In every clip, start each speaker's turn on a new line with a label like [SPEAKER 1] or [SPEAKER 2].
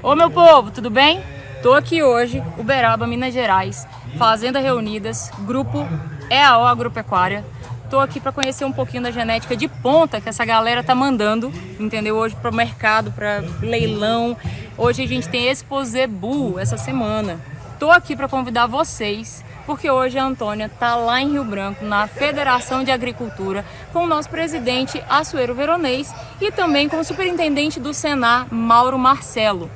[SPEAKER 1] Ô meu povo, tudo bem? Tô aqui hoje, Uberaba, Minas Gerais, Fazenda Reunidas, Grupo EAO Agropecuária. Tô aqui para conhecer um pouquinho da genética de ponta que essa galera tá mandando, entendeu? Hoje para o mercado, para leilão. Hoje a gente tem Expo Zebu essa semana. Tô aqui para convidar vocês, porque hoje a Antônia tá lá em Rio Branco, na Federação de Agricultura, com o nosso presidente Assuero Veronês e também com o superintendente do Senar, Mauro Marcelo.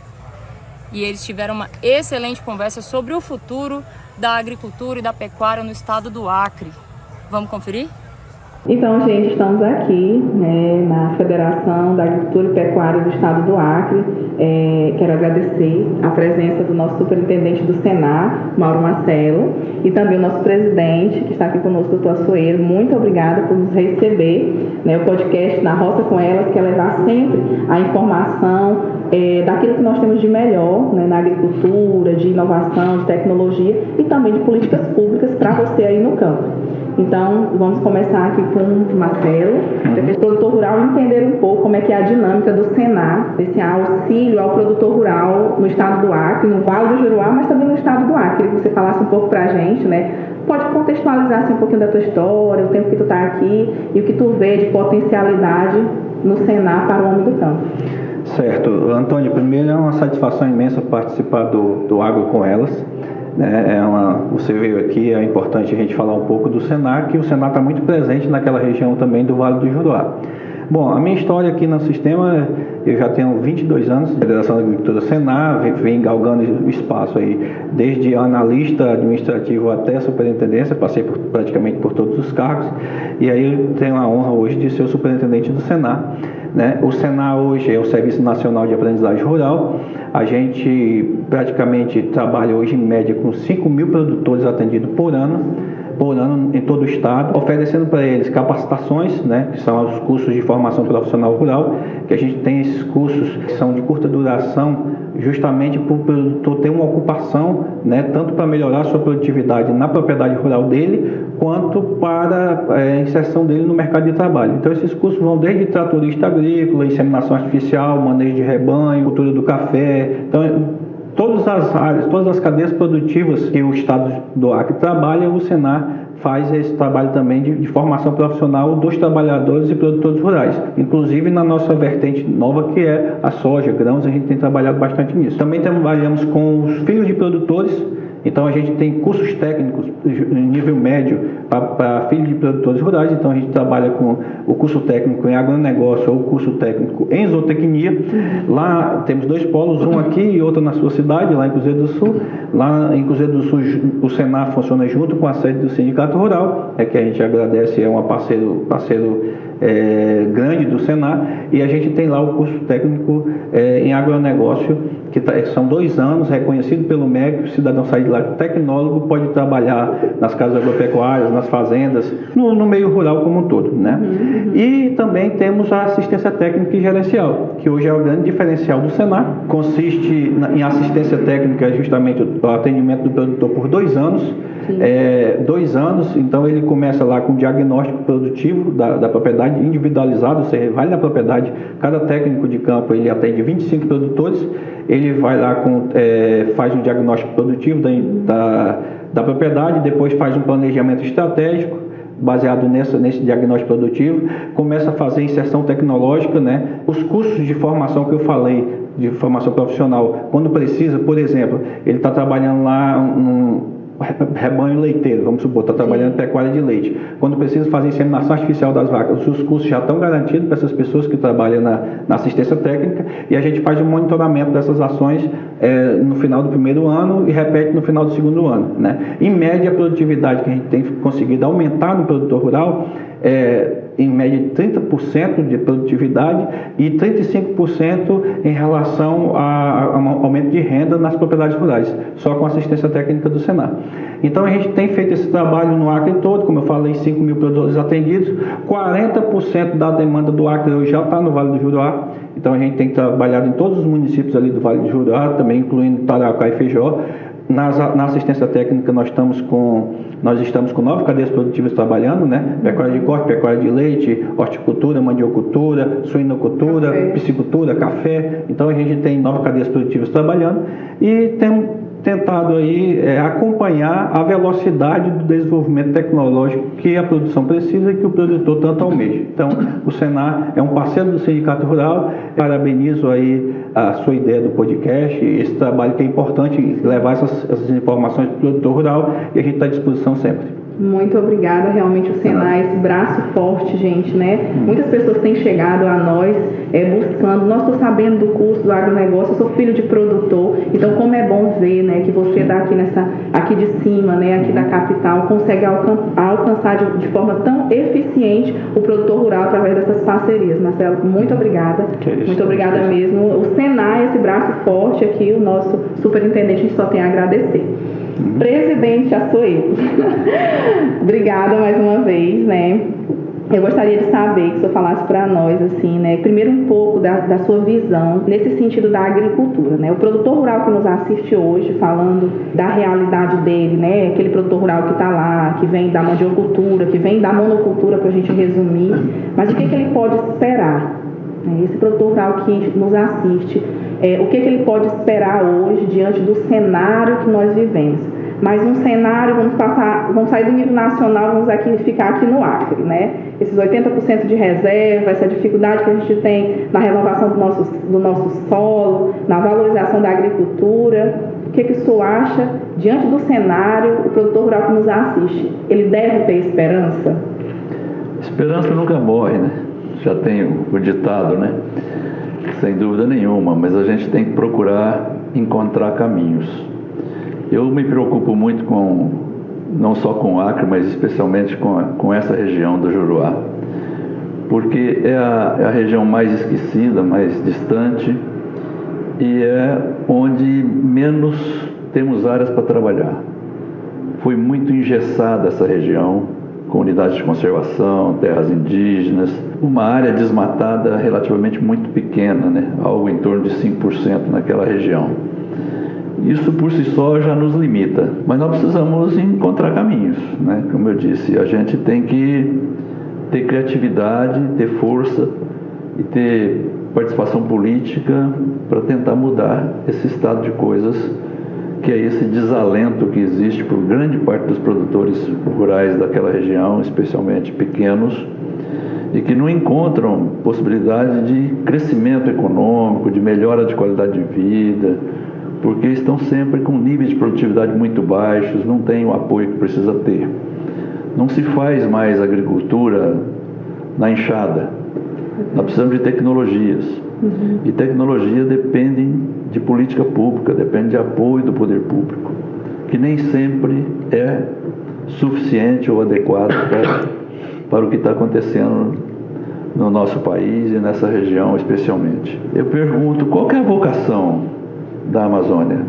[SPEAKER 1] E eles tiveram uma excelente conversa sobre o futuro da agricultura e da pecuária no estado do Acre. Vamos conferir?
[SPEAKER 2] Então, gente, estamos aqui na Federação da Agricultura e Pecuária do Estado do Acre. Quero agradecer a presença do nosso superintendente do Senar, Mauro Marcelo, e também o nosso presidente, que está aqui conosco, doutor Assuero. Muito obrigada por nos receber. O podcast Na Roça com Elas, que é levar sempre a informação daquilo que nós temos de melhor na agricultura, de inovação, de tecnologia e também de políticas públicas para você aí no campo. Então, vamos começar aqui com o Marcelo, produtor rural, entender um pouco como é que é a dinâmica do Senar, desse auxílio ao produtor rural no estado do Acre, no Vale do Juruá, mas também no estado do Acre. Queria que você falasse um pouco para a gente, Pode contextualizar assim, um pouquinho da tua história, o tempo que tu está aqui e o que tu vê de potencialidade no Senar para o homem do campo.
[SPEAKER 3] Certo. Antônio, primeiro é uma satisfação imensa participar do Agro com Elas. Você veio aqui, é importante a gente falar um pouco do Senar, que o Senar está muito presente naquela região também do Vale do Juruá. Bom, a minha história aqui no sistema, eu já tenho 22 anos, Federação da Agricultura Senar, vem galgando espaço aí, desde analista administrativo até superintendência, passei praticamente por todos os cargos, e aí eu tenho a honra hoje de ser o superintendente do Senar. O Senar hoje é o Serviço Nacional de Aprendizagem Rural. A gente praticamente trabalha hoje em média com 5 mil produtores atendidos por ano em todo o estado, oferecendo para eles capacitações, que são os cursos de formação profissional rural, que a gente tem esses cursos que são de curta duração, justamente para o produtor ter uma ocupação, tanto para melhorar a sua produtividade na propriedade rural dele, quanto para a inserção dele no mercado de trabalho. Então esses cursos vão desde tratorista agrícola, inseminação artificial, manejo de rebanho, cultura do café, então todas as áreas, todas as cadeias produtivas que o estado do Acre trabalha, o Senar faz esse trabalho também de formação profissional dos trabalhadores e produtores rurais. Inclusive na nossa vertente nova, que é a soja, grãos, a gente tem trabalhado bastante nisso. Também trabalhamos com os filhos de produtores. Então a gente tem cursos técnicos em nível médio para filhos de produtores rurais. Então a gente trabalha com o curso técnico em agronegócio ou o curso técnico em zootecnia. Lá temos 2 polos, um aqui e outro na sua cidade, lá em Cruzeiro do Sul. Lá em Cruzeiro do Sul o Senar funciona junto com a sede do Sindicato Rural, que a gente agradece, é um parceiro grande do Senar, e a gente tem lá o curso técnico em agronegócio, que são 2 anos, reconhecido pelo MEC. O cidadão sai de lá tecnólogo, pode trabalhar nas casas agropecuárias, nas fazendas, no meio rural como um todo, E também temos a assistência técnica e gerencial, que hoje é o grande diferencial do Senar. Consiste em assistência técnica, justamente o atendimento do produtor por 2 anos. 2 anos, então ele começa lá com o diagnóstico produtivo da propriedade individualizado, você vai na propriedade, cada técnico de campo ele atende 25 produtores, ele vai lá faz um diagnóstico produtivo da propriedade, depois faz um planejamento estratégico baseado nesse diagnóstico produtivo, começa a fazer inserção tecnológica, Os cursos de formação que eu falei, de formação profissional, quando precisa, por exemplo, ele está trabalhando lá rebanho leiteiro, vamos supor, está trabalhando em pecuária de leite. Quando precisa fazer inseminação artificial das vacas, os cursos já estão garantidos para essas pessoas que trabalham na assistência técnica, e a gente faz um monitoramento dessas ações no final do primeiro ano e repete no final do segundo ano. Em média, a produtividade que a gente tem conseguido aumentar no produtor rural em média de 30% de produtividade e 35% em relação ao aumento de renda nas propriedades rurais, só com assistência técnica do Senar. Então a gente tem feito esse trabalho no Acre todo, como eu falei, 5 mil produtores atendidos, 40% da demanda do Acre hoje já está no Vale do Juruá, então a gente tem trabalhado em todos os municípios ali do Vale do Juruá, também incluindo Tarauacá e Feijó, Na assistência técnica nós estamos com 9 cadeias produtivas trabalhando, né? Pecuária de corte, pecuária de leite, horticultura, mandiocultura, suinocultura, piscicultura, café. Então a gente tem 9 cadeias produtivas trabalhando e temos tentado aí acompanhar a velocidade do desenvolvimento tecnológico que a produção precisa e que o produtor tanto almeja. Então, o Senar é um parceiro do Sindicato Rural. Parabenizo aí a sua ideia do podcast, esse trabalho que é importante levar essas informações para o produtor rural, e a gente está à disposição sempre.
[SPEAKER 2] Muito obrigada, realmente o Senar, esse braço forte, gente, né? Muitas pessoas têm chegado a nós buscando, nós estou sabendo do curso do agronegócio, eu sou filho de produtor, então como é bom ver, né, que você daqui aqui de cima, né, aqui da capital, consegue alcançar de forma tão eficiente o produtor rural através dessas parcerias. Marcelo, muito obrigada, muito obrigada mesmo. O Senar, esse braço forte aqui, o nosso superintendente, a gente só tem a agradecer. Presidente Açoeiro, obrigada mais uma vez, né? Eu gostaria de saber que o senhor falasse para nós, assim, né? Primeiro um pouco da sua visão nesse sentido da agricultura, né? O produtor rural que nos assiste hoje, falando da realidade dele, né? Aquele produtor rural que está lá, que vem da mandiocultura, que vem da monocultura, para a gente resumir. Mas o que ele pode esperar? Esse produtor rural que nos assiste, o que ele pode esperar hoje diante do cenário que nós vivemos? Mas um cenário, vamos sair do nível nacional, vamos ficar aqui no Acre, né? Esses 80% de reserva, essa dificuldade que a gente tem na renovação do nosso solo, na valorização da agricultura. O que o senhor acha diante do cenário, o produtor rural que nos assiste? Ele deve ter esperança?
[SPEAKER 4] Esperança nunca morre, né? Já tem o ditado, né? Sem dúvida nenhuma, mas a gente tem que procurar encontrar caminhos. Eu me preocupo muito não só com o Acre, mas especialmente com essa região do Juruá, porque é a região mais esquecida, mais distante, e é onde menos temos áreas para trabalhar. Foi muito engessada essa região, com unidades de conservação, terras indígenas, uma área desmatada relativamente muito pequena, né? Algo em torno de 5% naquela região. Isso por si só já nos limita, mas nós precisamos encontrar caminhos, né? Como eu disse, a gente tem que ter criatividade, ter força e ter participação política para tentar mudar esse estado de coisas, que é esse desalento que existe por grande parte dos produtores rurais daquela região, especialmente pequenos, e que não encontram possibilidade de crescimento econômico, de melhora de qualidade de vida, porque estão sempre com níveis de produtividade muito baixos, não têm o apoio que precisa ter. Não se faz mais agricultura na enxada. Nós precisamos de tecnologias. E tecnologia depende de política pública, depende de apoio do poder público, que nem sempre é suficiente ou adequado para o que está acontecendo no nosso país e nessa região especialmente. Eu pergunto, qual que é a vocação da Amazônia?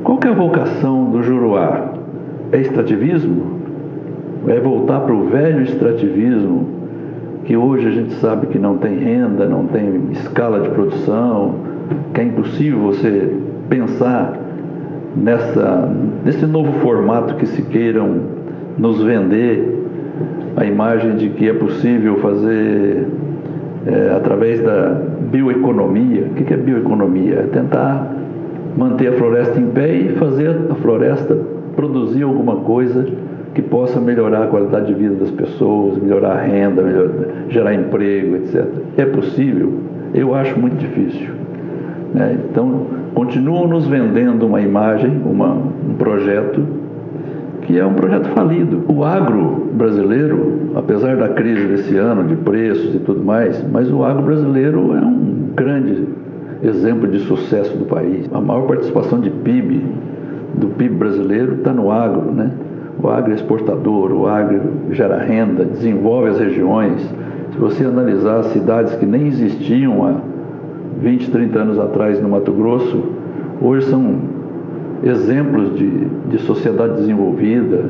[SPEAKER 4] Qual que é a vocação do Juruá? É extrativismo? É voltar para o velho extrativismo, que hoje a gente sabe que não tem renda, não tem escala de produção, que é impossível você pensar nesse novo formato que se queiram nos vender, a imagem de que é possível fazer através da bioeconomia. O que é bioeconomia? É tentar manter a floresta em pé e fazer a floresta produzir alguma coisa que possa melhorar a qualidade de vida das pessoas, melhorar a renda, gerar emprego, etc. É possível? Eu acho muito difícil, né? Então, continuam nos vendendo uma imagem, um projeto, que é um projeto falido. O agro brasileiro, apesar da crise desse ano, de preços e tudo mais, mas o agro brasileiro é um grande exemplo de sucesso do país. A maior participação de PIB, do PIB brasileiro, está no agro, né? O agro é exportador, o agro gera renda, desenvolve as regiões. Se você analisar as cidades que nem existiam há 20, 30 anos atrás no Mato Grosso, hoje são exemplos de sociedade desenvolvida,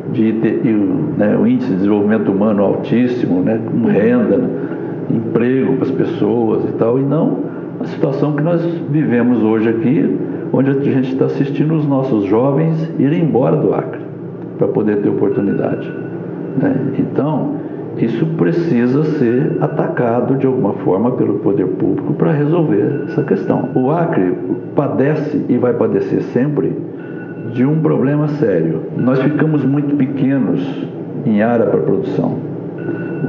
[SPEAKER 4] o índice de desenvolvimento humano altíssimo, né, com renda, emprego para as pessoas e tal, e não a situação que nós vivemos hoje aqui, onde a gente está assistindo os nossos jovens irem embora do Acre para poder ter oportunidade, né? Então, isso precisa ser atacado de alguma forma pelo poder público para resolver essa questão. O Acre padece e vai padecer sempre de um problema sério. Nós ficamos muito pequenos em área para produção.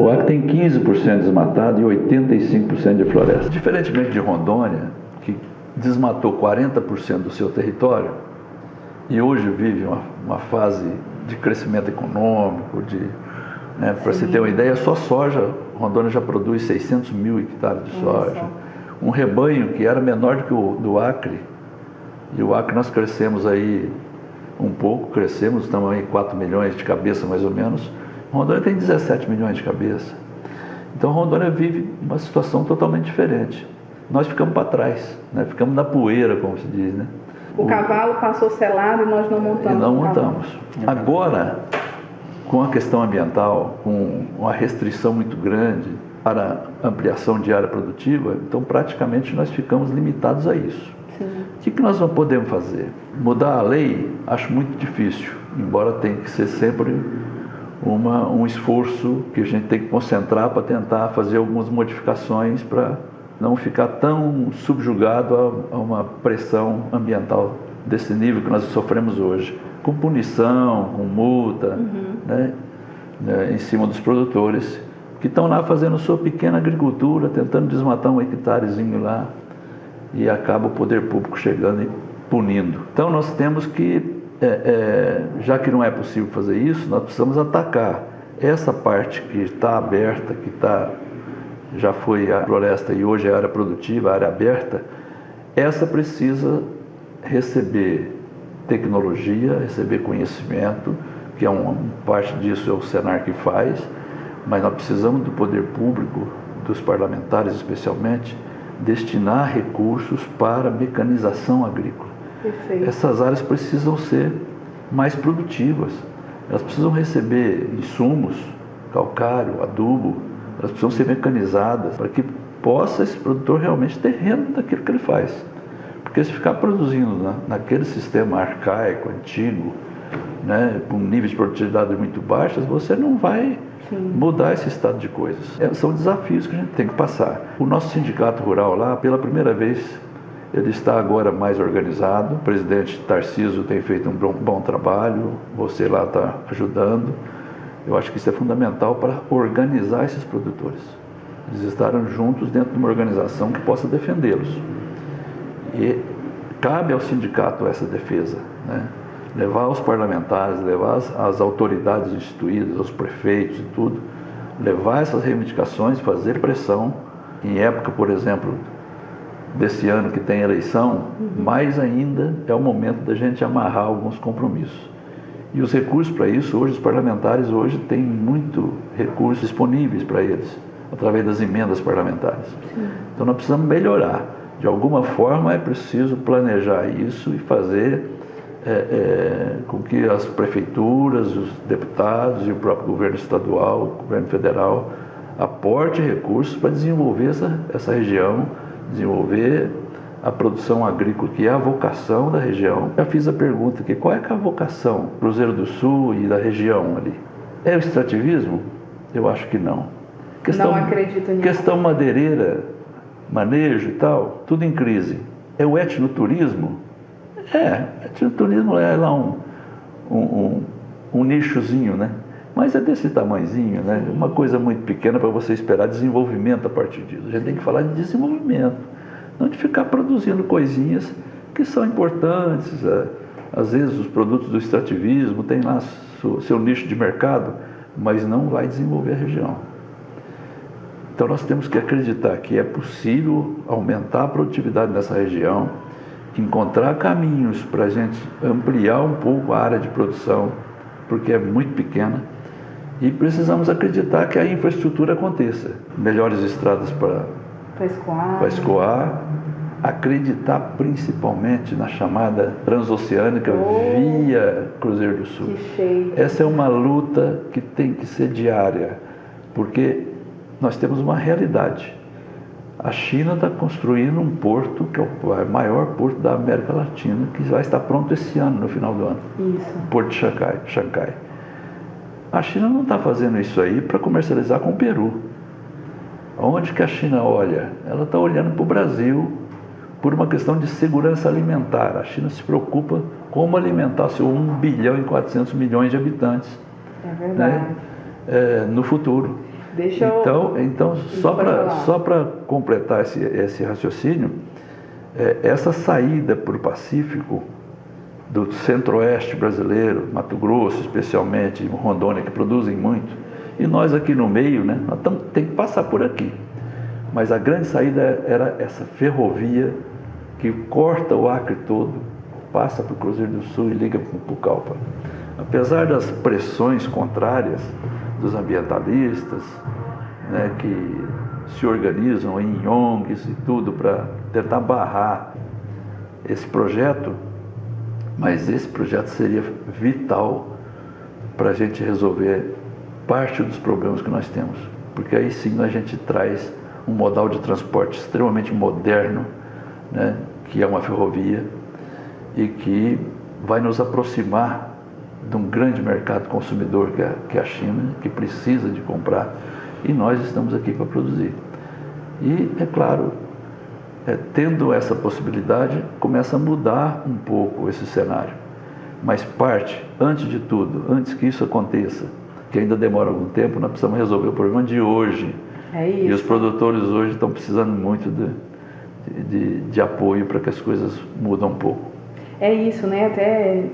[SPEAKER 4] O Acre tem 15% desmatado e 85% de floresta. Diferentemente de Rondônia, que desmatou 40% do seu território e hoje vive uma fase de crescimento econômico, para você ter uma ideia, só soja, Rondônia já produz 600 mil hectares de soja. Um rebanho que era menor do que o do Acre, e o Acre nós crescemos aí um pouco, estamos aí 4 milhões de cabeça mais ou menos. Rondônia tem 17 milhões de cabeça. Então Rondônia vive uma situação totalmente diferente. Nós ficamos para trás, né? Ficamos na poeira, como se diz, né?
[SPEAKER 2] O cavalo passou selado e nós não montamos.
[SPEAKER 4] E não montamos. Agora, com a questão ambiental, com uma restrição muito grande para ampliação de área produtiva, então praticamente nós ficamos limitados a isso.
[SPEAKER 2] Sim.
[SPEAKER 4] O que nós não podemos fazer? Mudar a lei, acho muito difícil, embora tenha que ser sempre um esforço que a gente tem que concentrar para tentar fazer algumas modificações para não ficar tão subjugado a uma pressão ambiental desse nível que nós sofremos hoje, com punição, com multa, né, em cima dos produtores que estão lá fazendo sua pequena agricultura, tentando desmatar um hectarezinho lá, e acaba o poder público chegando e punindo. Então nós temos que, já que não é possível fazer isso, nós precisamos atacar essa parte que está aberta, já foi a floresta e hoje é a área produtiva, a área aberta. Essa precisa receber tecnologia, receber conhecimento, que uma parte disso é o Senar que faz, mas nós precisamos do poder público, dos parlamentares especialmente, destinar recursos para mecanização agrícola.
[SPEAKER 2] Perfeito.
[SPEAKER 4] Essas áreas precisam ser mais produtivas, elas precisam receber insumos, calcário, adubo, elas precisam ser mecanizadas para que possa esse produtor realmente ter renda daquilo que ele faz. Porque se ficar produzindo naquele sistema arcaico, antigo, né, com níveis de produtividade muito baixas, você não vai mudar esse estado de coisas. São desafios que a gente tem que passar. O nosso sindicato rural lá, pela primeira vez, ele está agora mais organizado. O presidente Tarcísio tem feito um bom trabalho, você lá está ajudando. Eu acho que isso é fundamental para organizar esses produtores. Eles estarem juntos dentro de uma organização que possa defendê-los. E cabe ao sindicato essa defesa, né? Levar aos parlamentares, levar às autoridades instituídas, aos prefeitos e tudo, levar essas reivindicações, fazer pressão. Em época, por exemplo, desse ano que tem eleição, mais ainda é o momento da gente amarrar alguns compromissos. E os recursos para isso, hoje, os parlamentares hoje têm muito recursos disponíveis para eles, através das emendas parlamentares. Então nós precisamos melhorar. De alguma forma é preciso planejar isso e fazer com que as prefeituras, os deputados e o próprio governo estadual, o governo federal, aporte recursos para desenvolver essa região, desenvolver a produção agrícola, que é a vocação da região. Já fiz a pergunta aqui, qual é que é a vocação do Cruzeiro do Sul e da região ali? É o extrativismo? Eu acho que não.
[SPEAKER 2] Não acredito nisso.
[SPEAKER 4] Questão madeireira, manejo e tal, tudo em crise. É o etnoturismo? Etnoturismo é lá um nichozinho, né? Mas é desse tamanhozinho, né? Uma coisa muito pequena para você esperar desenvolvimento a partir disso. A gente tem que falar de desenvolvimento, não de ficar produzindo coisinhas que são importantes. Às vezes os produtos do extrativismo têm lá seu nicho de mercado, mas não vai desenvolver a região. Então nós temos que acreditar que é possível aumentar a produtividade nessa região, encontrar caminhos para a gente ampliar um pouco a área de produção, porque é muito pequena, e precisamos acreditar que a infraestrutura aconteça. Melhores estradas para escoar, acreditar principalmente na chamada transoceânica via Cruzeiro do Sul. Essa é uma luta que tem que ser diária, porque nós temos uma realidade. A China está construindo um porto, que é o maior porto da América Latina, que vai estar pronto esse ano, no final do ano.
[SPEAKER 2] Isso.
[SPEAKER 4] O porto de Xangai. A China não está fazendo isso aí para comercializar com o Peru. Onde que a China olha? Ela está olhando para o Brasil por uma questão de segurança alimentar. A China se preocupa como alimentar seus 1 bilhão e 400 milhões de habitantes,
[SPEAKER 2] É verdade.
[SPEAKER 4] né? No futuro. Então só para completar esse raciocínio, essa saída para o Pacífico do centro-oeste brasileiro, Mato Grosso especialmente, Rondônia, que produzem muito, e nós aqui no meio, né, nós tem que passar por aqui. Mas a grande saída era essa ferrovia que corta o Acre todo, passa para o Cruzeiro do Sul e liga para o Pucallpa. Apesar das pressões contrárias dos ambientalistas, né, que se organizam em ONGs e tudo para tentar barrar esse projeto, mas esse projeto seria vital para a gente resolver parte dos problemas que nós temos, porque aí sim a gente traz um modal de transporte extremamente moderno, né, que é uma ferrovia e que vai nos aproximar de um grande mercado consumidor que é a China, que precisa de comprar, e nós estamos aqui para produzir. E, é claro, tendo essa possibilidade, começa a mudar um pouco esse cenário. Mas parte, antes de tudo, antes que isso aconteça, que ainda demora algum tempo, nós precisamos resolver o problema de hoje.
[SPEAKER 2] É isso.
[SPEAKER 4] E os produtores hoje estão precisando muito de apoio para que as coisas mudem um pouco.
[SPEAKER 2] É isso, né? Até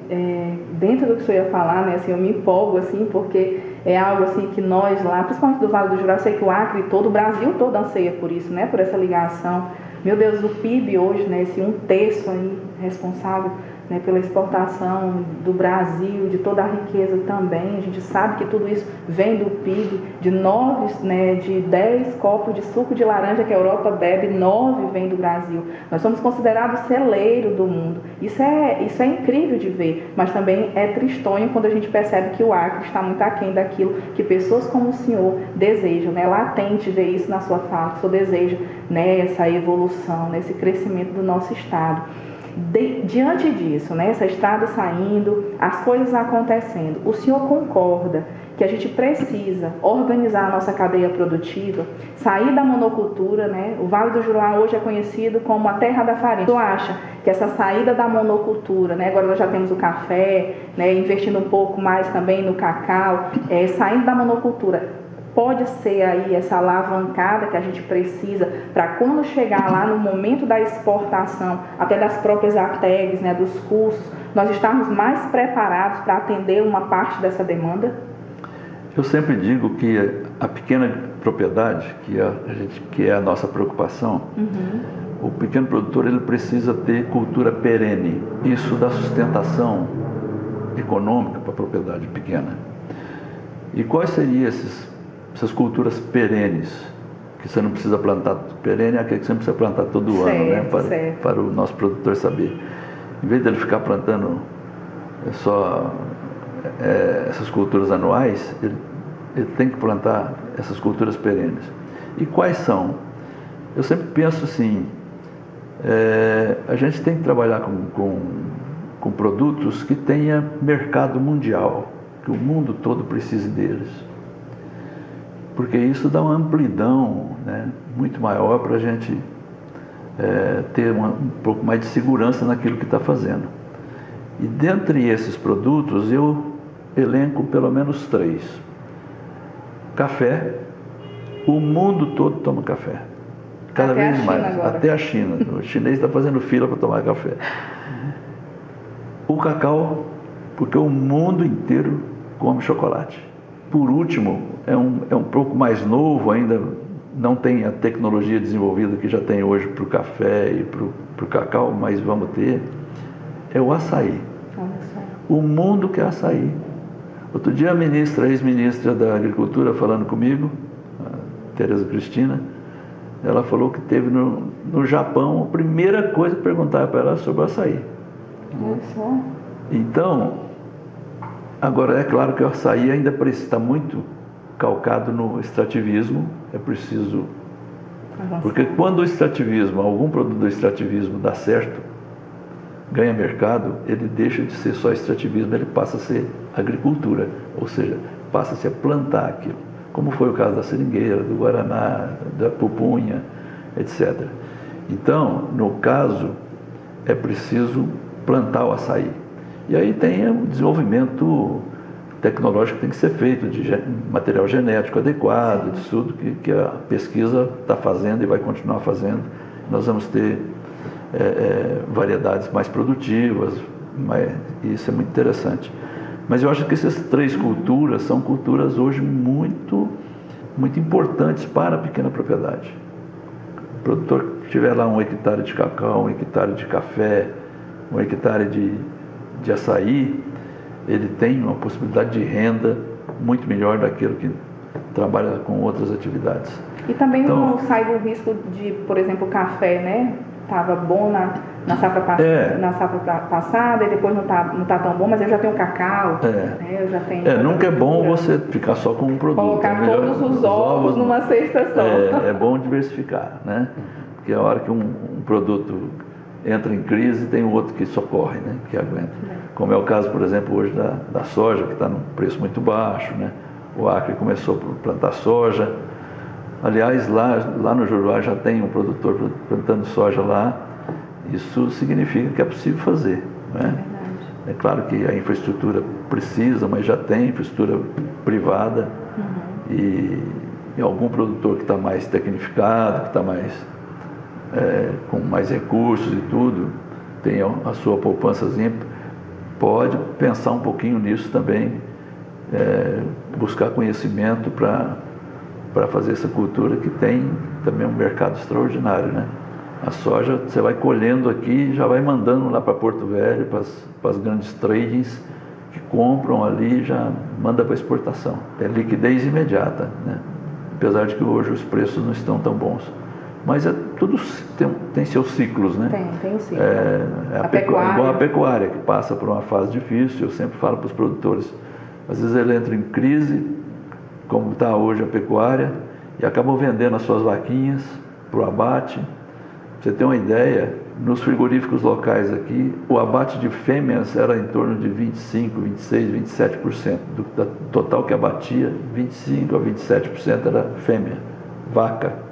[SPEAKER 2] dentro do que o senhor ia falar, né? Assim, eu me empolgo, assim, porque é algo assim que nós lá, principalmente do Vale do Juraí, eu sei que o Acre todo, o Brasil todo anseia por isso, né? Por essa ligação. Meu Deus, o PIB hoje, né? Esse 1/3 aí responsável, né, pela exportação do Brasil, de toda a riqueza também. A gente sabe que tudo isso vem do PIB, de 10 copos de suco de laranja que a Europa bebe, 9 vem do Brasil. Nós somos considerados celeiro do mundo. Isso é incrível de ver, mas também é tristonho quando a gente percebe que o Acre está muito aquém daquilo que pessoas como o senhor desejam, né? É latente ver isso na sua fala, que o senhor deseja, né, essa evolução, né, esse crescimento do nosso estado. Diante disso, né, essa estrada saindo, as coisas acontecendo, o senhor concorda que a gente precisa organizar a nossa cadeia produtiva, sair da monocultura, né? O Vale do Juruá hoje é conhecido como a terra da farinha. O senhor acha que essa saída da monocultura, né? Agora nós já temos o café, né? Investindo um pouco mais também no cacau, saindo da monocultura, pode ser aí essa alavancada que a gente precisa para quando chegar lá no momento da exportação, até das próprias ATEGs, né, dos cursos, nós estarmos mais preparados para atender uma parte dessa demanda?
[SPEAKER 4] Eu sempre digo que a pequena propriedade, que é a nossa preocupação, o pequeno produtor ele precisa ter cultura perene. Isso dá sustentação econômica para a propriedade pequena. E quais seriam essas culturas perenes, que você não precisa plantar perene, é aquele que você não precisa plantar todo ano, né? Para o nosso produtor saber. Em vez dele ficar plantando só essas culturas anuais, ele tem que plantar essas culturas perenes. E quais são? Eu sempre penso assim, a gente tem que trabalhar com produtos que tenha mercado mundial, que o mundo todo precise deles. Porque isso dá uma amplidão, né, muito maior para a gente ter um pouco mais de segurança naquilo que está fazendo. E dentre esses produtos eu elenco pelo menos 3. Café, o mundo todo toma café, cada vez mais, até a China. O chinês está fazendo fila para tomar café. O cacau, porque o mundo inteiro come chocolate. Por último, é um pouco mais novo ainda, não tem a tecnologia desenvolvida que já tem hoje para o café e para o cacau, mas vamos ter, é o açaí. O mundo quer açaí. Outro dia a ex-ministra da Agricultura falando comigo, a Tereza Cristina, ela falou que teve no Japão, a primeira coisa que perguntaram para ela era sobre o açaí. Então, agora é claro que o açaí ainda está muito calcado no extrativismo, é preciso Porque quando o extrativismo, algum produto do extrativismo dá certo, ganha mercado, ele deixa de ser só extrativismo, ele passa a ser agricultura, ou seja, passa-se a plantar aquilo, como foi o caso da seringueira, do guaraná, da pupunha, etc. Então, no caso, é preciso plantar o açaí. E aí tem o desenvolvimento tecnológico que tem que ser feito, de material genético adequado, de tudo que a pesquisa está fazendo e vai continuar fazendo. Nós vamos ter variedades mais produtivas, e isso é muito interessante. Mas eu acho que essas 3 culturas são culturas hoje muito, muito importantes para a pequena propriedade. O produtor que tiver lá 1 hectare de cacau, 1 hectare de café, 1 hectare de açaí, ele tem uma possibilidade de renda muito melhor daquilo que trabalha com outras atividades.
[SPEAKER 2] E também não sai do risco de, por exemplo, o café, né? Estava bom na safra passada e depois não tá tão bom, mas eu já tenho cacau, né? Eu já tenho
[SPEAKER 4] nunca é bom você ficar só com um produto.
[SPEAKER 2] Colocar todos os ovos numa cesta só.
[SPEAKER 4] É bom diversificar, né? Porque a hora que um produto entra em crise, tem um outro que socorre, né? Que aguenta. Como é o caso, por exemplo, hoje da soja, que está num preço muito baixo, né? O Acre começou a plantar soja. Aliás, lá no Juruá já tem um produtor plantando soja lá. Isso significa que é possível fazer, né? É claro que a infraestrutura precisa, mas já tem infraestrutura privada. E algum produtor que está mais tecnificado, que está mais com mais recursos e tudo, tem a sua poupançazinha, pode pensar um pouquinho nisso também, buscar conhecimento para fazer essa cultura que tem também um mercado extraordinário, né? A soja você vai colhendo aqui e já vai mandando lá para Porto Velho, para as grandes tradings que compram ali e já manda para exportação. É liquidez imediata, né? Apesar de que hoje os preços não estão tão bons. Mas tudo tem seus ciclos, né?
[SPEAKER 2] Tem sim.
[SPEAKER 4] Igual a pecuária, que passa por uma fase difícil. Eu sempre falo para os produtores, às vezes ele entra em crise, como está hoje a pecuária, e acabam vendendo as suas vaquinhas para o abate. Pra você ter uma ideia, nos frigoríficos locais aqui, o abate de fêmeas era em torno de 25, 26, 27%. Do total que abatia, 25 a 27% era fêmea, vaca.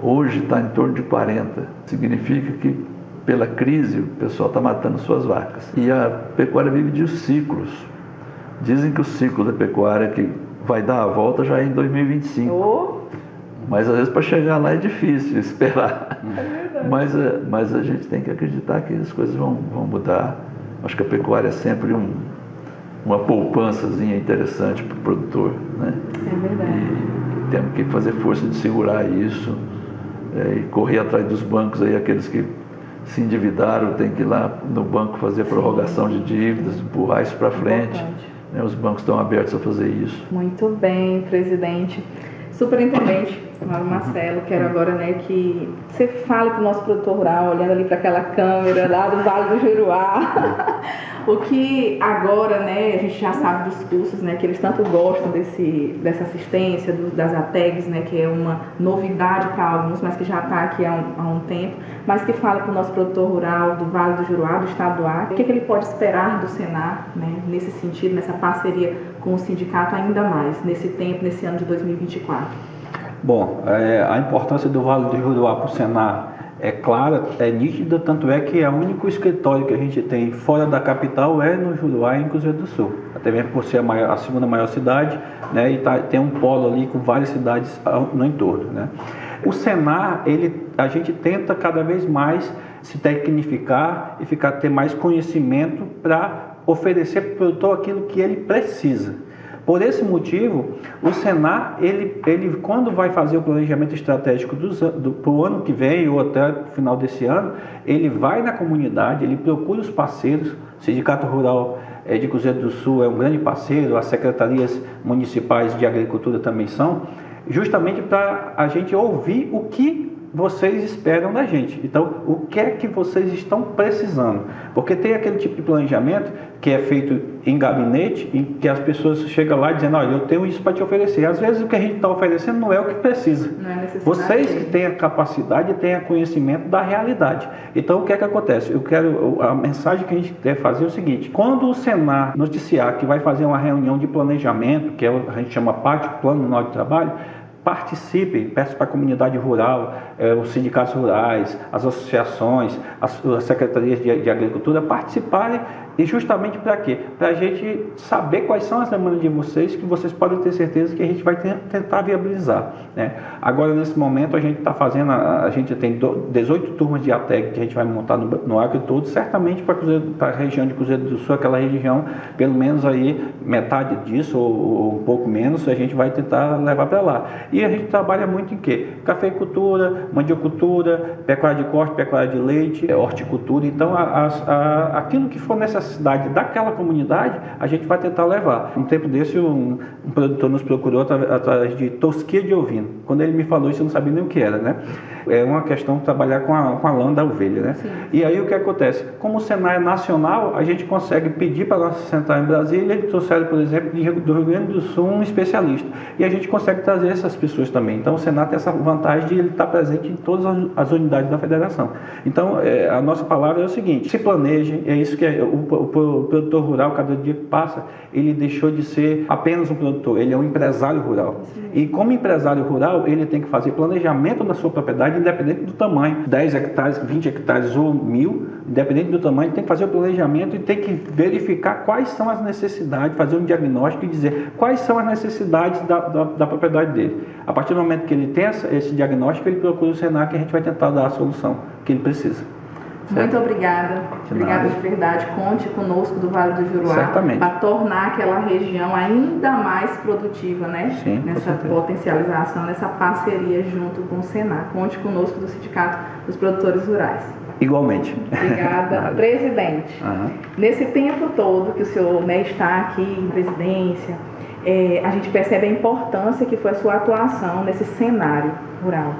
[SPEAKER 4] Hoje está em torno de 40%. Significa que, pela crise, o pessoal está matando suas vacas. E a pecuária vive de ciclos. Dizem que o ciclo da pecuária que vai dar a volta já é em 2025. Mas às vezes para chegar lá é difícil esperar. Mas a gente tem que acreditar que as coisas vão mudar. Acho que a pecuária é sempre uma poupançazinha interessante para o produtor, né?
[SPEAKER 2] É verdade.
[SPEAKER 4] E temos que fazer força de segurar isso. E correr atrás dos bancos aí, aqueles que se endividaram, tem que ir lá no banco fazer a prorrogação de dívidas, empurrar isso para frente. Né, os bancos estão abertos a fazer isso.
[SPEAKER 2] Muito bem, presidente. Superintendente Mauro Marcelo, quero agora, né, que você fale para o nosso produtor rural, olhando ali para aquela câmera lá do Vale do Juruá, o que agora, né, a gente já sabe dos cursos, né, que eles tanto gostam dessa assistência, das ATEGs, né, que é uma novidade para alguns, mas que já está aqui há um tempo, mas que fala para o nosso produtor rural do Vale do Juruá, do estado do Acre, o que ele pode esperar do Senar, né, nesse sentido, nessa parceria com o sindicato ainda mais, nesse tempo, nesse ano de 2024.
[SPEAKER 3] Bom, a importância do Vale do Juruá para o Senar é clara, é nítida, tanto é que o único escritório que a gente tem fora da capital é no Juruá, em Cruzeiro do Sul. Até mesmo por ser a segunda maior cidade, né, e tem um polo ali com várias cidades no entorno, né. O Senar, a gente tenta cada vez mais se tecnificar e ter mais conhecimento para oferecer para o produtor aquilo que ele precisa. Por esse motivo, o Senar, ele quando vai fazer o planejamento estratégico para o ano que vem ou até o final desse ano, ele vai na comunidade, ele procura os parceiros. O Sindicato Rural de Cruzeiro do Sul é um grande parceiro, as secretarias municipais de agricultura também são, justamente para a gente ouvir o que vocês esperam da gente. Então, o que é que vocês estão precisando? Porque tem aquele tipo de planejamento que é feito em gabinete, em que as pessoas chegam lá dizendo, olha, eu tenho isso para te oferecer. Às vezes o que a gente está oferecendo não é o que precisa.
[SPEAKER 2] Não é necessidade.
[SPEAKER 3] Vocês que têm a capacidade e têm conhecimento da realidade. Então, o que é que acontece? A mensagem que a gente deve fazer é o seguinte: quando o Senar noticiar que vai fazer uma reunião de planejamento, que a gente chama parte do plano norte de trabalho, participem, peço para a comunidade rural, os sindicatos rurais, as associações, as secretarias de agricultura participarem, e justamente para quê? Para a gente saber quais são as demandas de vocês, que vocês podem ter certeza que a gente vai tentar viabilizar, né? Agora, nesse momento, a gente está fazendo, a gente tem 18 turmas de ATEG que a gente vai montar no Acre todo, certamente para a região de Cruzeiro do Sul, aquela região, pelo menos aí metade disso, ou um pouco menos, a gente vai tentar levar para lá. E a gente trabalha muito em quê? Cafeicultura, mandiocultura, pecuária de corte, pecuária de leite, horticultura. Então, aquilo que for necessidade daquela comunidade, a gente vai tentar levar. Um tempo desse, um produtor nos procurou através de tosquia de ovino. Quando ele me falou isso, eu não sabia nem o que era, né? É uma questão de trabalhar com a lã da ovelha, né? Sim. E aí o que acontece? Como o Senar é nacional, a gente consegue pedir para a nossa central em Brasília, eles trouxeram, por exemplo, do Rio Grande do Sul, um especialista. E a gente consegue trazer essas pessoas também. Então, o Senar tem essa vantagem de ele estar presente em todas as unidades da federação. Então, a nossa palavra é o seguinte: se planejem, é isso que o produtor rural, cada dia que passa, ele deixou de ser apenas um produtor, ele é um empresário rural. Sim. E como empresário rural, ele tem que fazer planejamento na sua propriedade, independente do tamanho, 10 hectares, 20 hectares ou 1.000, independente do tamanho, tem que fazer o planejamento e tem que verificar quais são as necessidades, fazer um diagnóstico e dizer quais são as necessidades da propriedade dele. A partir do momento que ele tem esse diagnóstico, ele procura o Senar, que a gente vai tentar dar a solução que ele precisa.
[SPEAKER 2] Muito obrigada. Obrigada de verdade. Conte conosco do Vale do Juruá para tornar aquela região ainda mais produtiva, né?
[SPEAKER 3] Sim,
[SPEAKER 2] nessa potencialização, nessa parceria junto com o Senar. Conte conosco do Sindicato dos Produtores Rurais.
[SPEAKER 3] Igualmente.
[SPEAKER 2] Obrigada. Presidente, nesse tempo todo que o senhor, né, está aqui em presidência, a gente percebe a importância que foi a sua atuação nesse cenário rural.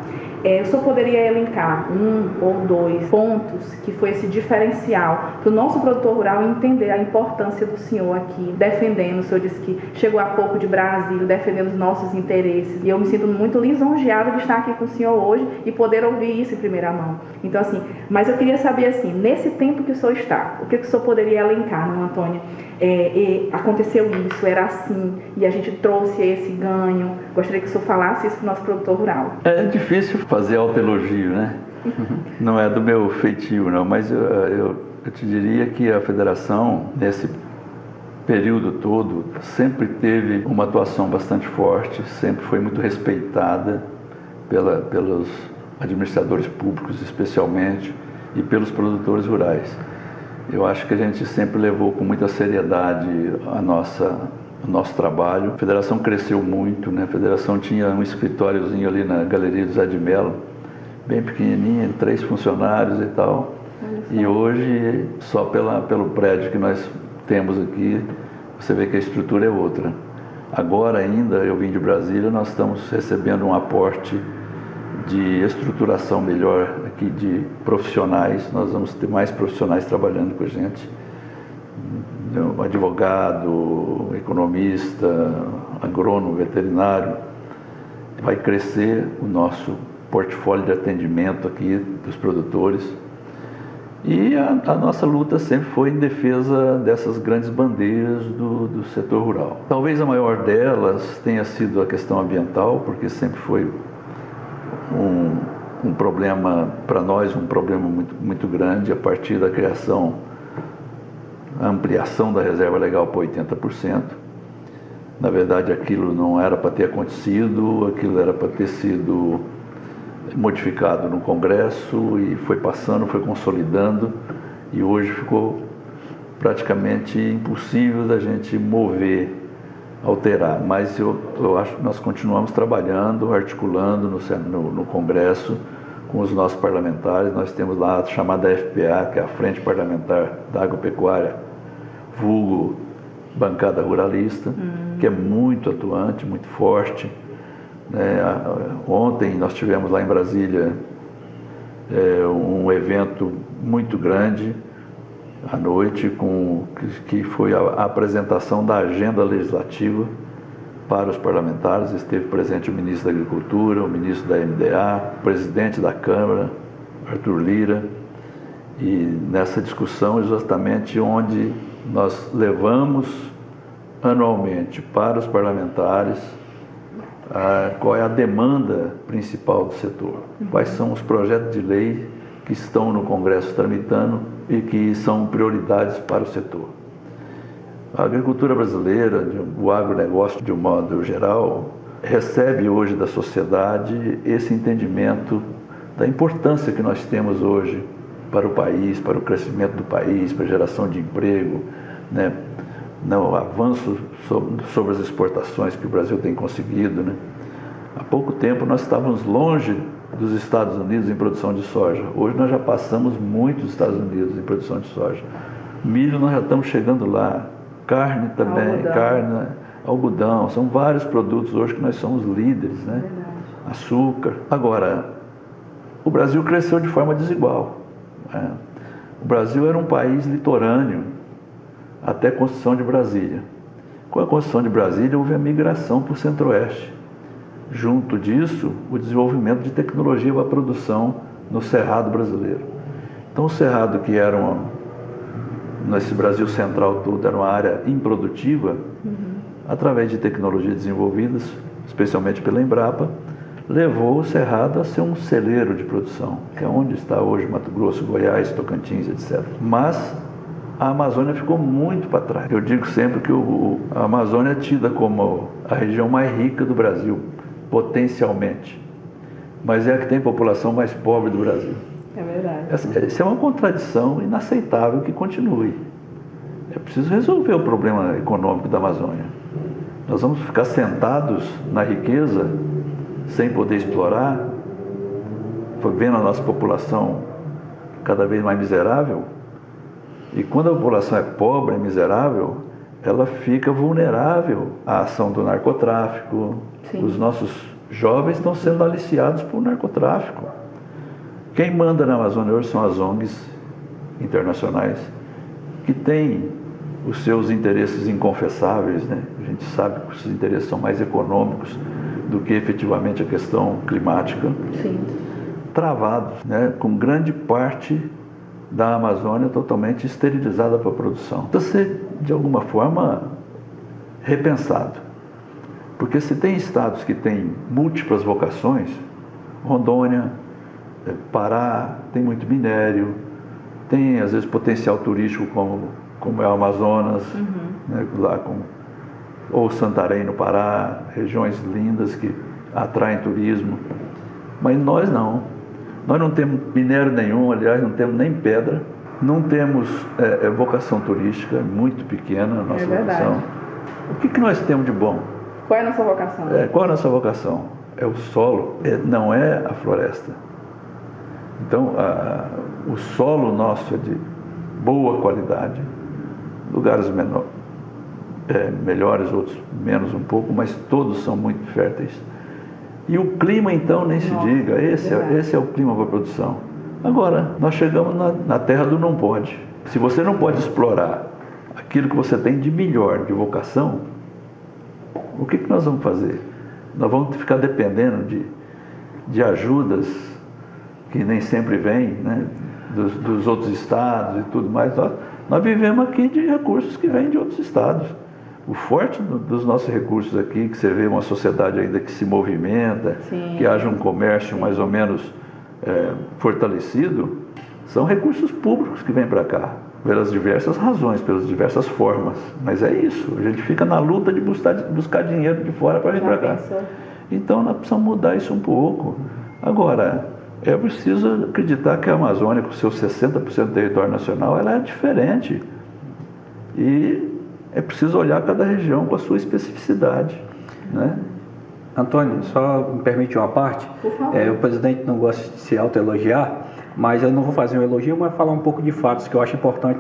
[SPEAKER 2] O senhor poderia elencar um ou dois pontos que foi esse diferencial para o nosso produtor rural entender a importância do senhor aqui, defendendo, o senhor disse que chegou há pouco de Brasília, defendendo os nossos interesses, e eu me sinto muito lisonjeada de estar aqui com o senhor hoje e poder ouvir isso em primeira mão. Então, assim, mas eu queria saber, assim, nesse tempo que o senhor está, o que o senhor poderia elencar, não, Antônia? Aconteceu isso, era assim, e a gente trouxe esse ganho. Gostaria que o senhor falasse isso para o nosso produtor rural.
[SPEAKER 4] É difícil fazer autoelogio, né? Não é do meu feitio, não, mas eu te diria que a federação, nesse período todo, sempre teve uma atuação bastante forte, sempre foi muito respeitada pelos administradores públicos, especialmente, e pelos produtores rurais. Eu acho que a gente sempre levou com muita seriedade o nosso trabalho. A federação cresceu muito, né? A federação tinha um escritóriozinho ali na Galeria do Zé de Mello, bem pequenininho, 3 funcionários e tal. E hoje, só pelo prédio que nós temos aqui, você vê que a estrutura é outra. Agora ainda, eu vim de Brasília, nós estamos recebendo um aporte de estruturação melhor aqui de profissionais. Nós vamos ter mais profissionais trabalhando com a gente, um advogado, economista, agrônomo, veterinário. Vai crescer o nosso portfólio de atendimento aqui dos produtores, e a nossa luta sempre foi em defesa dessas grandes bandeiras do setor rural. Talvez a maior delas tenha sido a questão ambiental, porque sempre foi um problema para nós, um problema muito, muito grande, a partir da criação, a ampliação da reserva legal para 80%. Na verdade, aquilo não era para ter acontecido, aquilo era para ter sido modificado no Congresso, e foi passando, foi consolidando, e hoje ficou praticamente impossível da gente mover, alterar. Mas eu acho que nós continuamos trabalhando, articulando no Congresso com os nossos parlamentares. Nós temos lá a chamada FPA, que é a Frente Parlamentar da Agropecuária, vulgo bancada ruralista, que é muito atuante, muito forte. Ontem nós tivemos lá em Brasília um evento muito grande à noite, que foi a apresentação da agenda legislativa para os parlamentares. Esteve presente o ministro da Agricultura, o ministro da MDA, o presidente da Câmara, Arthur Lira, e nessa discussão exatamente onde nós levamos anualmente para os parlamentares qual é a demanda principal do setor, quais são os projetos de lei que estão no Congresso tramitando e que são prioridades para o setor. A agricultura brasileira, o agronegócio de um modo geral, recebe hoje da sociedade esse entendimento da importância que nós temos hoje para o país, para o crescimento do país, para a geração de emprego, né? O avanço sobre as exportações que o Brasil tem conseguido, né? Há pouco tempo nós estávamos longe dos Estados Unidos em produção de soja. Hoje nós já passamos muito dos Estados Unidos em produção de soja. Milho nós já estamos chegando lá. Carne também, algodão. São vários produtos hoje que nós somos líderes, né? Açúcar. Agora, o Brasil cresceu de forma desigual, né? O Brasil era um país litorâneo até a Constituição de Brasília. Com a Constituição de Brasília houve a migração para o centro-oeste. Junto disso, o desenvolvimento de tecnologia para a produção no Cerrado brasileiro. Então o Cerrado, que era nesse Brasil central todo, era uma área improdutiva, através de tecnologias desenvolvidas, especialmente pela Embrapa, levou o Cerrado a ser um celeiro de produção, que é onde está hoje Mato Grosso, Goiás, Tocantins, etc. Mas a Amazônia ficou muito para trás. Eu digo sempre que a Amazônia é tida como a região mais rica do Brasil, potencialmente, mas é a que tem população mais pobre do Brasil.
[SPEAKER 2] É verdade.
[SPEAKER 4] Isso é uma contradição inaceitável que continue. É preciso resolver o problema econômico da Amazônia. Nós vamos ficar sentados na riqueza sem poder explorar, vendo a nossa população cada vez mais miserável. E quando a população é pobre e miserável, ela fica vulnerável à ação do narcotráfico. Sim. Os nossos jovens estão sendo aliciados por narcotráfico. Quem manda na Amazônia hoje são as ONGs internacionais, que têm os seus interesses inconfessáveis, né? A gente sabe que os interesses são mais econômicos do que efetivamente a questão climática. Sim. Travados, né? Com grande parte da Amazônia totalmente esterilizada para a produção. Precisa ser, de alguma forma, repensado. Porque se tem estados que têm múltiplas vocações, Rondônia, Pará, tem muito minério, tem às vezes potencial turístico como é o Amazonas, né, lá ou Santarém no Pará, regiões lindas que atraem turismo. Mas nós não. Nós não temos minério nenhum, aliás, não temos nem pedra, não temos vocação turística, muito pequena a nossa vocação. O que nós temos de bom?
[SPEAKER 2] Qual é a nossa vocação?
[SPEAKER 4] Qual é a nossa vocação? É o solo, não é a floresta. Então, o solo nosso é de boa qualidade, lugares melhores, outros menos um pouco, mas todos são muito férteis. E o clima, então, nem se diga, esse é o clima para a produção. Agora, nós chegamos na terra do não pode. Se você não pode explorar aquilo que você tem de melhor, de vocação, o que nós vamos fazer? Nós vamos ficar dependendo de ajudas que nem sempre vêm, né, dos outros estados e tudo mais. Nós vivemos aqui de recursos que vêm de outros estados. O forte dos nossos recursos aqui, que você vê uma sociedade ainda que se movimenta, sim, que haja um comércio mais ou menos fortalecido, são recursos públicos que vêm para cá, pelas diversas razões, pelas diversas formas. Mas é isso, a gente fica na luta de buscar dinheiro de fora para vir para cá. Então nós precisamos mudar isso um pouco. Agora, é preciso acreditar que a Amazônia, com seus 60% do território nacional, ela é diferente. E é preciso olhar cada região com a sua especificidade, né?
[SPEAKER 3] Antônio, só me permite uma parte. O presidente não gosta de se autoelogiar, mas eu não vou fazer um elogio, mas falar um pouco de fatos que eu acho importante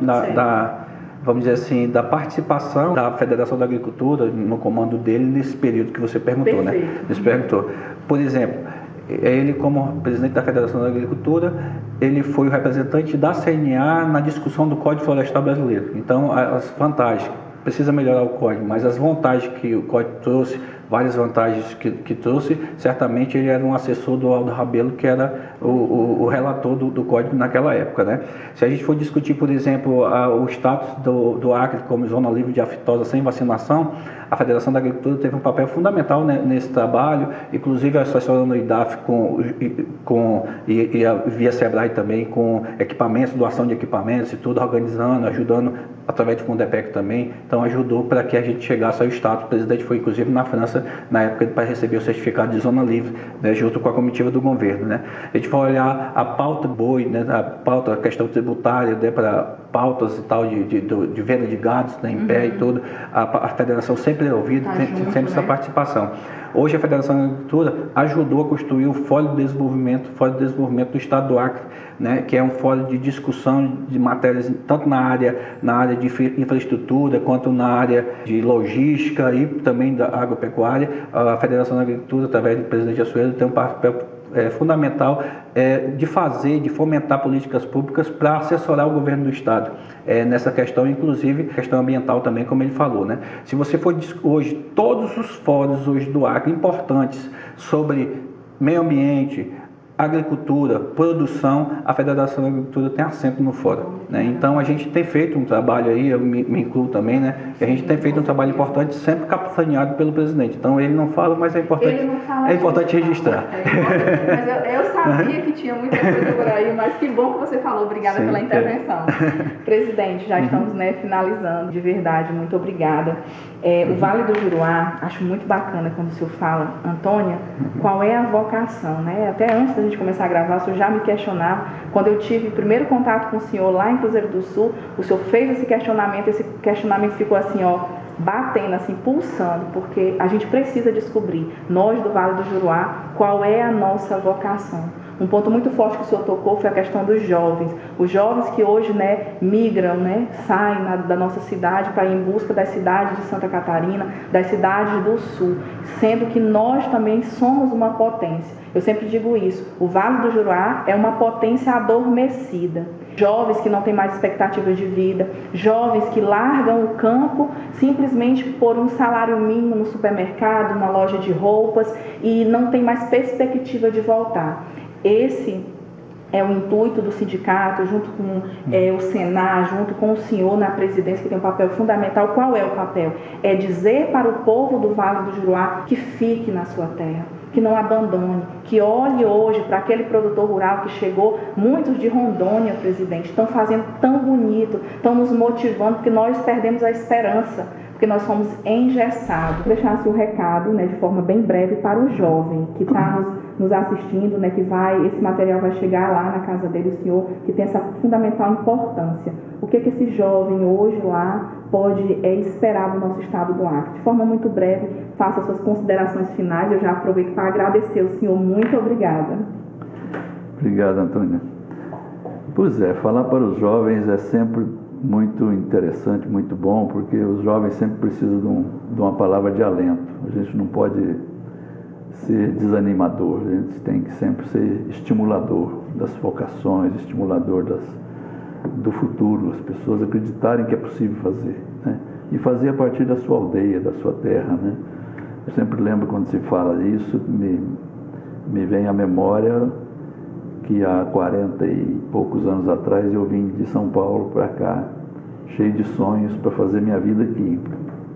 [SPEAKER 3] vamos dizer assim, da participação da Federação da Agricultura no comando dele nesse período que você perguntou, perfeito, né? Você perguntou. Por exemplo, ele, como presidente da Federação da Agricultura, ele foi o representante da CNA na discussão do Código Florestal Brasileiro. Então, as vantagens, precisa melhorar o código, mas as vantagens que o código trouxe, várias vantagens que trouxe, certamente ele era um assessor do Aldo Rabelo, que era o relator do código naquela época, né? Se a gente for discutir, por exemplo, o status do Acre como zona livre de aftosa sem vacinação, a Federação da Agricultura teve um papel fundamental, né, nesse trabalho, inclusive assessorando o IDAF e a via Sebrae também, com equipamentos, doação de equipamentos e tudo, organizando, ajudando através do Fundepec também. Então ajudou para que a gente chegasse ao status. O presidente foi inclusive na França na época para receber o certificado de zona livre, né, junto com a comitiva do governo, né. A gente vai olhar a pauta boi, né, a questão tributária, né, para pautas e tal de venda de gados, né, em pé e tudo, a federação sempre é ouvida, sempre essa participação. Hoje a Federação da Agricultura ajudou a construir o Fórum de Desenvolvimento do Estado do Acre, né, que é um fórum de discussão de matérias tanto na área de infraestrutura quanto na área de logística e também da agropecuária. A Federação da Agricultura, através do presidente Assuero, tem um papel fundamental de fomentar políticas públicas para assessorar o governo do Estado nessa questão, inclusive questão ambiental também, como ele falou, né? Se você for hoje, todos os fóruns hoje do Acre importantes sobre meio ambiente, agricultura, produção, a Federação da Agricultura tem assento no fórum, né? Então a gente tem feito um trabalho aí, eu me incluo também, né? A gente tem feito um trabalho importante, sempre capitaneado pelo presidente. Então ele não fala, mas é importante registrar.
[SPEAKER 2] Mas eu sabia que tinha muita coisa por aí, mas que bom que você falou. Obrigada pela intervenção. Presidente, já estamos, né, finalizando. De verdade, muito obrigada. O Vale do Juruá, acho muito bacana quando o senhor fala, Antônia, qual é a vocação, né? Até antes da gente começar a gravar, o senhor já me questionava. Quando eu tive o primeiro contato com o senhor lá em Cruzeiro do Sul, o senhor fez esse questionamento ficou assim, ó, batendo, assim, pulsando, porque a gente precisa descobrir, nós do Vale do Juruá, qual é a nossa vocação. Um ponto muito forte que o senhor tocou foi a questão dos jovens. Os jovens que hoje, né, migram, né, saem da nossa cidade para ir em busca das cidades de Santa Catarina, das cidades do Sul, sendo que nós também somos uma potência. Eu sempre digo isso, o Vale do Juruá é uma potência adormecida. Jovens que não têm mais expectativas de vida, jovens que largam o campo simplesmente por um salário mínimo no supermercado, na loja de roupas, e não tem mais perspectiva de voltar. Esse é o intuito do sindicato, junto com o Senar, junto com o senhor na presidência, que tem um papel fundamental. Qual é o papel? É dizer para o povo do Vale do Juruá que fique na sua terra, que não abandone, que olhe hoje para aquele produtor rural que chegou, muitos de Rondônia, presidente, estão fazendo tão bonito, estão nos motivando, porque nós perdemos a esperança, porque nós fomos engessados. Vou deixar assim um recado, né, de forma bem breve para o jovem que está nos assistindo, né, esse material vai chegar lá na casa dele, o senhor, que tem essa fundamental importância. O que esse jovem hoje lá pode esperar do nosso estado do Acre? De forma muito breve, faça suas considerações finais. Eu já aproveito para agradecer o senhor. Muito obrigada.
[SPEAKER 4] Obrigado, Antônia. Pois é, falar para os jovens é sempre muito interessante, muito bom, porque os jovens sempre precisam de uma palavra de alento. A gente não pode ser desanimador, a gente tem que sempre ser estimulador das vocações, estimulador do futuro, as pessoas acreditarem que é possível fazer, né? E fazer a partir da sua aldeia, da sua terra, né? Eu sempre lembro quando se fala isso, me vem à memória que há 40 e poucos anos atrás eu vim de São Paulo para cá, cheio de sonhos para fazer minha vida aqui,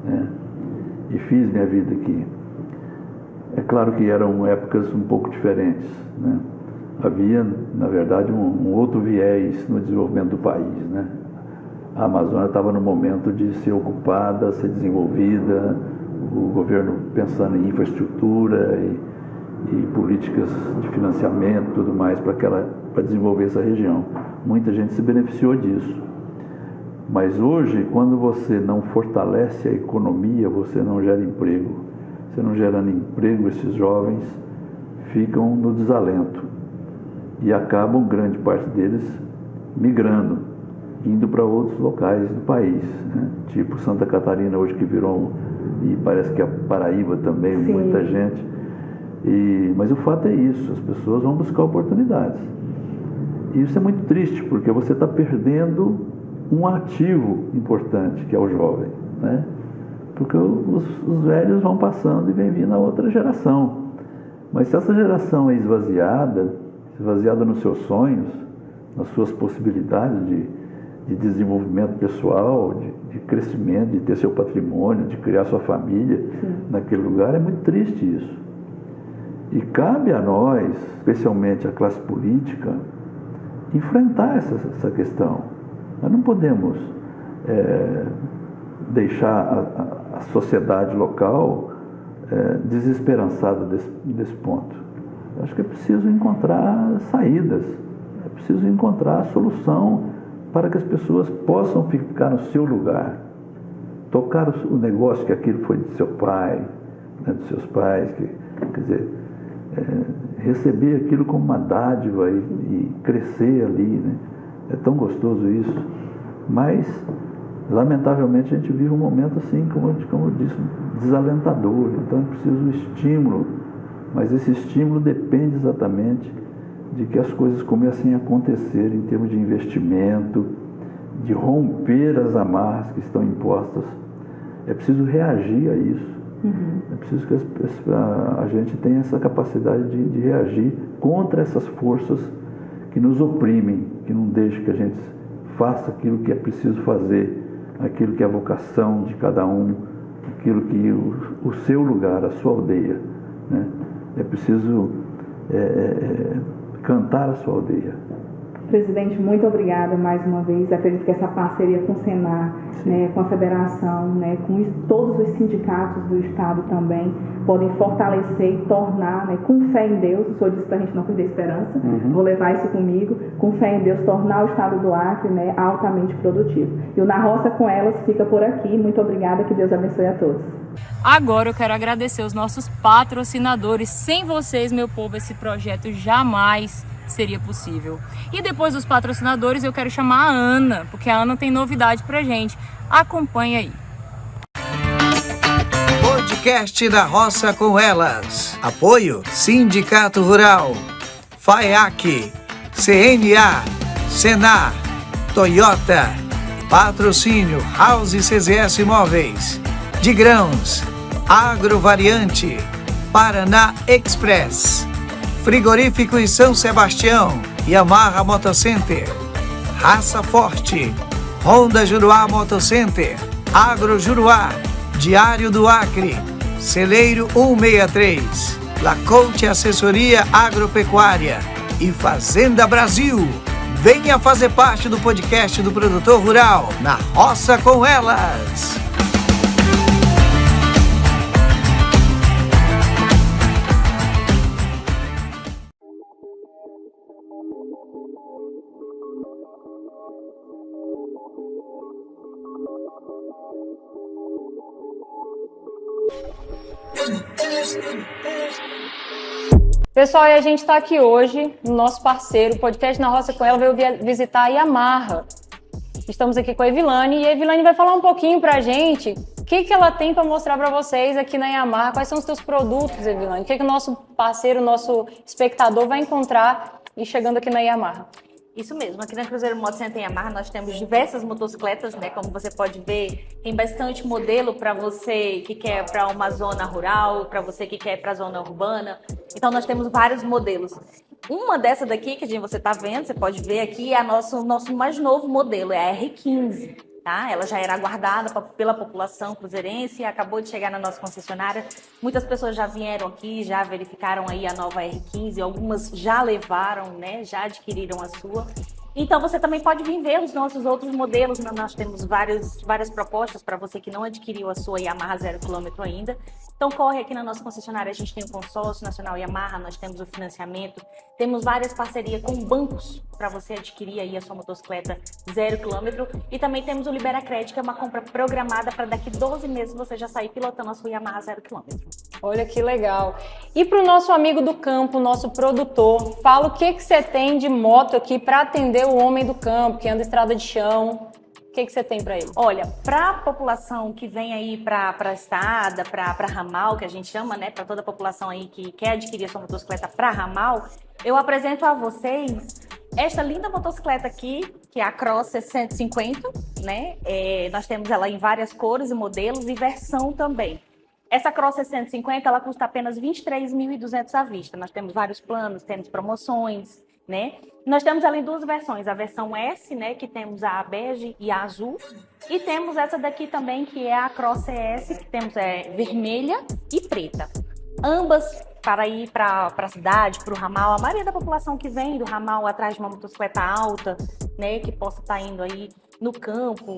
[SPEAKER 4] né? E fiz minha vida aqui. É claro que eram épocas um pouco diferentes, né? Havia, na verdade, um outro viés no desenvolvimento do país, né? A Amazônia estava no momento de ser ocupada, ser desenvolvida, o governo pensando em infraestrutura e políticas de financiamento e tudo mais para desenvolver essa região. Muita gente se beneficiou disso. Mas hoje, quando você não fortalece a economia, você não gera emprego. Você não gerando emprego, esses jovens ficam no desalento e acabam, grande parte deles, migrando, indo para outros locais do país, né? Tipo Santa Catarina hoje, que virou, e parece que a Paraíba também,
[SPEAKER 2] sim,
[SPEAKER 4] muita gente. Mas o fato é isso, as pessoas vão buscar oportunidades. E isso é muito triste, porque você está perdendo um ativo importante, que é o jovem, né? Porque os velhos vão passando e vem vindo a outra geração. Mas se essa geração é esvaziada nos seus sonhos, nas suas possibilidades de desenvolvimento pessoal, de crescimento, de ter seu patrimônio, de criar sua família naquele lugar, é muito triste isso. E cabe a nós, especialmente a classe política, enfrentar essa questão. Nós não podemos deixar a sociedade local desesperançada desse ponto. Eu acho que é preciso encontrar saídas, é preciso encontrar a solução para que as pessoas possam ficar no seu lugar, tocar o negócio que aquilo foi de seu pai, né, dos seus pais, quer dizer, receber aquilo como uma dádiva e crescer ali, né? É tão gostoso isso, mas lamentavelmente a gente vive um momento assim, como eu disse, desalentador. Então é preciso um estímulo, mas esse estímulo depende exatamente de que as coisas comecem a acontecer em termos de investimento, de romper as amarras que estão impostas. É preciso reagir a isso. É preciso que a gente tenha essa capacidade de reagir contra essas forças que nos oprimem, que não deixam que a gente faça aquilo que é preciso fazer, aquilo que é a vocação de cada um, aquilo que o seu lugar, a sua aldeia, né? É preciso cantar a sua aldeia.
[SPEAKER 2] Presidente, muito obrigada mais uma vez. Acredito que essa parceria com o Senar, né, com a Federação, né, com todos os sindicatos do Estado também, podem fortalecer e tornar, né, com fé em Deus, o senhor disse para a gente não perder a esperança, vou levar isso comigo, com fé em Deus, tornar o Estado do Acre, né, altamente produtivo. E o Na Roça com Elas fica por aqui. Muito obrigada, que Deus abençoe a todos.
[SPEAKER 1] Agora eu quero agradecer os nossos patrocinadores. Sem vocês, meu povo, esse projeto jamais seria possível. E depois dos patrocinadores, eu quero chamar a Ana, porque a Ana tem novidade pra gente. Acompanhe aí.
[SPEAKER 5] Podcast da Roça com Elas. Apoio Sindicato Rural, FAEAC, CNA, Senar, Toyota. Patrocínio House CZS Imóveis, de Grãos, Agrovariante, Paraná Express, Frigorífico em São Sebastião, Yamaha Motocenter, Raça Forte, Honda Juruá Motocenter, Agro Juruá, Diário do Acre, Celeiro 163, Lacote Assessoria Agropecuária e Fazenda Brasil. Venha fazer parte do podcast do produtor rural, Na Roça com Elas.
[SPEAKER 1] Pessoal, e a gente está aqui hoje, no nosso parceiro, o podcast Na Roça com Ela veio visitar a Yamaha. Estamos aqui com a Evilane e a Evilane vai falar um pouquinho pra gente o que ela tem para mostrar para vocês aqui na Yamaha. Quais são os seus produtos, Evilane? O que o nosso parceiro, o nosso espectador vai encontrar e chegando aqui na Yamaha?
[SPEAKER 6] Isso mesmo, aqui na Cruzeiro Motocenter Yamaha nós temos diversas motocicletas, né? Como você pode ver, tem bastante modelo para você que quer para uma zona rural, para você que quer para a zona urbana. Então nós temos vários modelos. Uma dessa daqui que você está vendo, você pode ver aqui, é o nosso mais novo modelo, é a R15. Tá? Ela já era aguardada pela população cruzeirense e acabou de chegar na nossa concessionária. Muitas pessoas já vieram aqui, já verificaram aí a nova R15, algumas já levaram, né? Já adquiriram a sua. Então você também pode vir ver os nossos outros modelos. Nós temos várias propostas para você que não adquiriu a sua Yamaha 0 km ainda. Então corre aqui na nossa concessionária, a gente tem o Consórcio Nacional Yamaha, nós temos o financiamento, temos várias parcerias com bancos para você adquirir aí a sua motocicleta 0 km e também temos o Libera Crédito, que é uma compra programada para daqui 12 meses você já sair pilotando a sua Yamaha 0 km.
[SPEAKER 1] Olha que legal. E para o nosso amigo do campo, nosso produtor, fala o que você tem de moto aqui para atender o homem do campo, que anda estrada de chão. O que você tem para ele?
[SPEAKER 6] Olha, para a população que vem aí para estada, para ramal, que a gente chama, né, para toda a população aí que quer adquirir a sua motocicleta para ramal, eu apresento a vocês esta linda motocicleta aqui, que é a Cross 650, né? Nós temos ela em várias cores e modelos e versão também. Essa Cross 650, ela custa apenas R$ 23.200 à vista. Nós temos vários planos, temos promoções, né? Nós temos ela em duas versões, a versão S, né, que temos a bege e a azul, e temos essa daqui também, que é a Cross CS, que temos vermelha e preta. Ambas para ir para a cidade, para o ramal. A maioria da população que vem do ramal atrás de uma motocicleta alta, né, que possa estar indo aí no campo,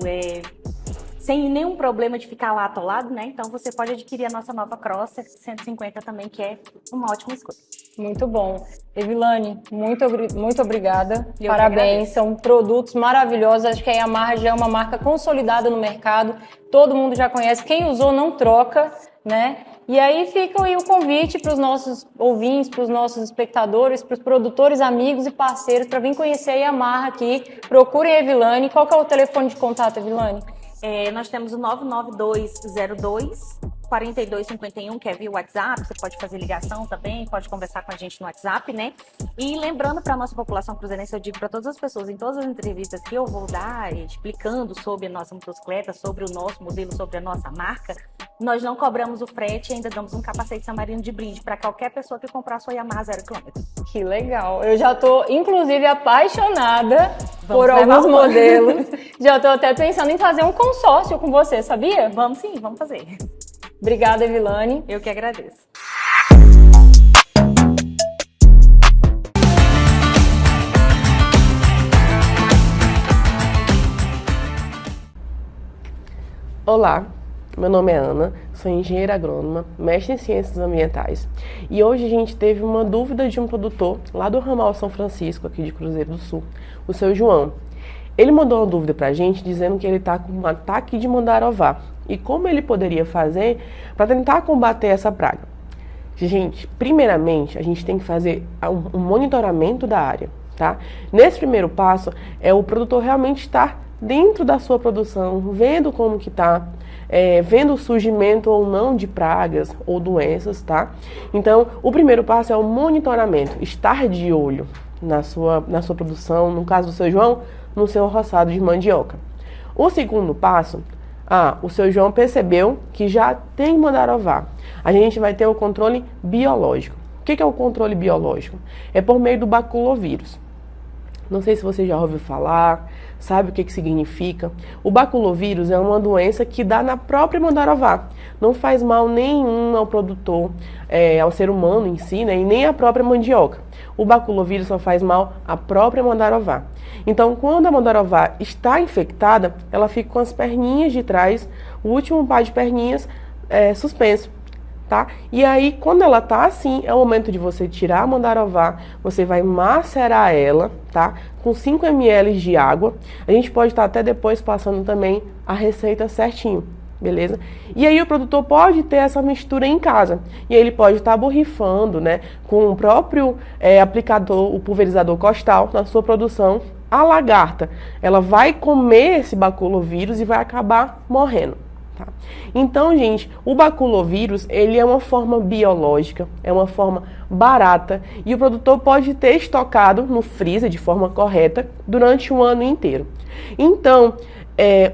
[SPEAKER 6] sem nenhum problema de ficar lá atolado, né? Então você pode adquirir a nossa nova Cross 150 também, que é uma ótima escolha.
[SPEAKER 1] Muito bom. Evilane, muito obrigada.
[SPEAKER 6] Eu
[SPEAKER 1] Parabéns, são produtos maravilhosos. Acho que a Yamaha já é uma marca consolidada no mercado. Todo mundo já conhece. Quem usou não troca, né? E aí fica aí o convite para os nossos ouvintes, para os nossos espectadores, para os produtores, amigos e parceiros para vir conhecer a Yamaha aqui. Procurem a Evilane. Qual que é o telefone de contato, Evilane?
[SPEAKER 6] Nós temos o 99202-4251, que é via WhatsApp. Você pode fazer ligação também, pode conversar com a gente no WhatsApp, né? E lembrando para a nossa população cruzeirense, eu digo para todas as pessoas, em todas as entrevistas que eu vou dar, explicando sobre a nossa motocicleta, sobre o nosso modelo, sobre a nossa marca, nós não cobramos o frete e ainda damos um capacete Samarino de brinde para qualquer pessoa que comprar a sua Yamaha 0 km.
[SPEAKER 1] Que legal. Eu já tô, inclusive, apaixonada por alguns modelos. Já tô até pensando em fazer um consórcio com você, sabia?
[SPEAKER 6] Vamos sim, vamos fazer.
[SPEAKER 1] Obrigada, Evilane.
[SPEAKER 6] Eu que agradeço.
[SPEAKER 7] Olá, meu nome é Ana, sou engenheira agrônoma, mestre em ciências ambientais e hoje a gente teve uma dúvida de um produtor lá do ramal São Francisco, aqui de Cruzeiro do Sul, o seu João. Ele mandou uma dúvida pra gente dizendo que ele está com um ataque de mandarová e como ele poderia fazer para tentar combater essa praga. Gente, primeiramente a gente tem que fazer um monitoramento da área, tá? Nesse primeiro passo é o produtor realmente estar dentro da sua produção, vendo como que tá, vendo o surgimento ou não de pragas ou doenças, tá? Então, o primeiro passo é o monitoramento, estar de olho na sua produção, no caso do seu João, no seu roçado de mandioca. O segundo passo, o seu João percebeu que já tem mandarová. A gente vai ter o controle biológico. O que é o controle biológico? É por meio do baculovírus. Não sei se você já ouviu falar, sabe o que significa. O baculovírus é uma doença que dá na própria mandarová. Não faz mal nenhum ao produtor, ao ser humano em si, né, e nem à própria mandioca. O baculovírus só faz mal à própria mandarová. Então, quando a mandarová está infectada, ela fica com as perninhas de trás, o último par de perninhas suspenso. Tá? E aí, quando ela tá assim, é o momento de você tirar a mandarová, você vai macerar ela, tá? Com 5 ml de água. A gente pode estar até depois passando também a receita certinho, beleza? E aí o produtor pode ter essa mistura em casa. E ele pode estar borrifando, né, com o próprio aplicador, o pulverizador costal na sua produção. A lagarta, ela vai comer esse baculovírus e vai acabar morrendo. Tá? Então, gente, o baculovírus, ele é uma forma biológica, é uma forma barata e o produtor pode ter estocado no freezer de forma correta durante um ano inteiro. Então,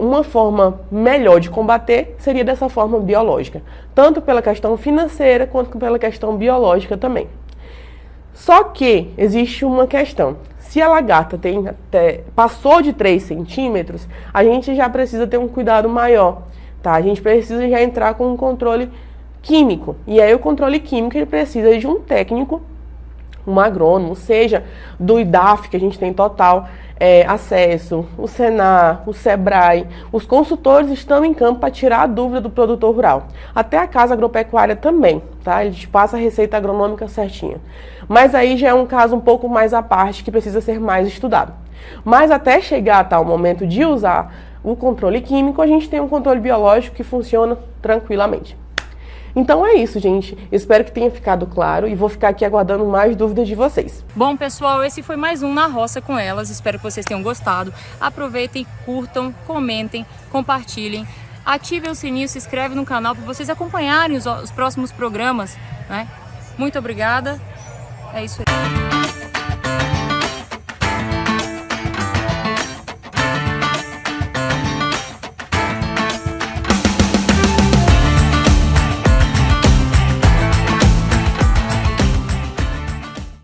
[SPEAKER 7] uma forma melhor de combater seria dessa forma biológica, tanto pela questão financeira quanto pela questão biológica também. Só que existe uma questão. Se a lagarta passou de 3 centímetros, a gente já precisa ter um cuidado maior. Tá? A gente precisa já entrar com um controle químico. E aí o controle químico ele precisa de um técnico, um agrônomo, seja do IDAF, que a gente tem total acesso, o Senar, o Sebrae. Os consultores estão em campo para tirar a dúvida do produtor rural. Até a Casa Agropecuária também, tá? Eles passam a receita agronômica certinha. Mas aí já é um caso um pouco mais à parte, que precisa ser mais estudado. Mas até chegar a tal momento de usar o controle químico, a gente tem um controle biológico que funciona tranquilamente. Então é isso, gente. Espero que tenha ficado claro e vou ficar aqui aguardando mais dúvidas de vocês.
[SPEAKER 1] Bom, pessoal, esse foi mais um Na Roça com Elas. Espero que vocês tenham gostado. Aproveitem, curtam, comentem, compartilhem. Ativem o sininho, se inscreve no canal para vocês acompanharem os próximos programas, né? Muito obrigada. É isso aí.